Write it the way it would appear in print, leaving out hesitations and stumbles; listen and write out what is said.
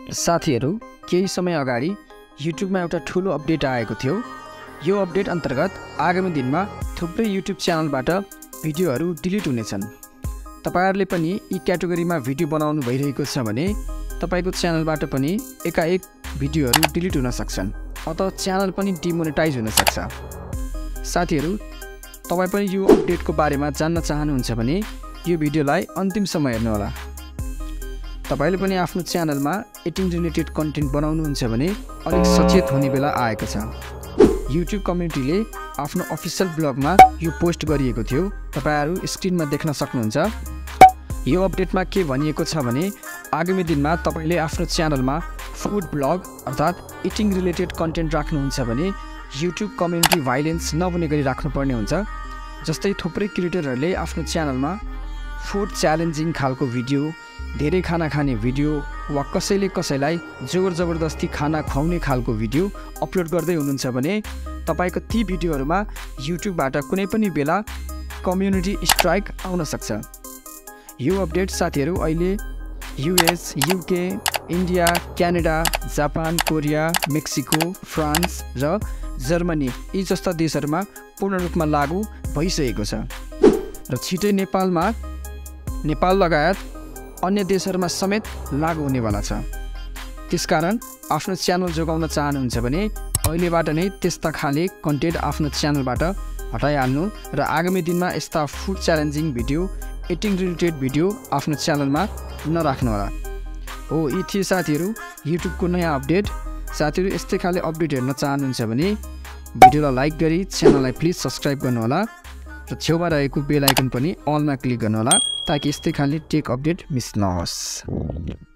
साथीहरु, केही समय अगाडि YouTube मा एउटा ठूलो अपडेट आएको थियो। यो अपडेट अन्तर्गत आगामी दिनमा थुप्रै YouTube च्यानलबाट भिडियोहरू डिलिट हुनेछन्। तपाईहरुले पनि यी क्याटेगोरीमा भिडियो बनाउनु भइरहेको छ भने तपाईको च्यानलबाट पनि एकाएक भिडियोहरू डिलिट हुन सक्छन् अथवा च्यानल पनि डिमोनेटाइज हुन सक्छ। साथीहरु, तपाई पनि यो अपडेटको बारेमा जान्न चाहनुहुन्छ भने यो भिडियोलाई अन्तिमसम्म हेर्नु होला। तपाईले पनि आफ्नो च्यानलमा एडिटिङ रिलेटेड कन्टेन्ट बनाउनुहुन्छ भने अलिक सचेत हुने बेला आएको छ। YouTube कम्युनिटीले आफ्नो अफिसियल ब्लगमा यो पोस्ट गरिएको थियो। तपाईहरु स्क्रिनमा देख्न सक्नुहुन्छ। यो अपडेटमा के भनिएको छ भने आगामी दिनमा तपाईले आफ्नो च्यानलमा फुड ब्लग अर्थात इटिङ रिलेटेड कन्टेन्ट राख्नुहुन्छ भने YouTube कम्युनिटी भाइलेन्स नहुने गरी राख्नुपर्ने हुन्छ। जस्तै थुप्रै क्रिएटरहरूले आफ्नो च्यानलमा फुड च्यालेन्जिङ खालको भिडियो, धेरै खाना खाने भिडियो वा कसैले कसैलाई जोर जबरदस्ती खाना खुवाउने खालको भिडियो अपलोड गर्दै हुनुहुन्छ भने तपाईको ती भिडियोहरुमा YouTubeबाट कुनै पनि बेला कम्युनिटी स्ट्राइक आउन सक्छ। यो अपडेट साथीहरु अहिले US, UK, India, Canada, Japan, Korea, Mexico, France र जर्मनी यी जस्ता देशहरुमा पूर्ण रूपमा लागू भइसकेको छ र छिटै नेपाल लगायत अन्य देशहरुमा समेत लागू हुनेवाला छ। त्यसकारण आफ्नो च्यानल जोगाउन चाहनुहुन्छ भने अहिलेबाट नै त्यस्ता खाले कन्टेन्ट आफ्नो च्यानलबाट हटाइहाल्नु र आगामी दिनमा यस्ता food challenging video, eating related video आफ्नो च्यानलमा नराख्नु होला। हो, यी थिए साथीहरु YouTube को नयाँ अपडेट। साथीहरु, यस्तै खाले अपडेट हेर्न चाहनुहुन्छ भने भिडियोलाई लाइक गरी च्यानललाई प्लिज सब्स्क्राइब गर्नु होला र छेउमा रहेको बेल आइकन पनि अनमा क्लिक गर्नु होला ताकि यस्तै खाले टेक अपडेट मिस नहोस्।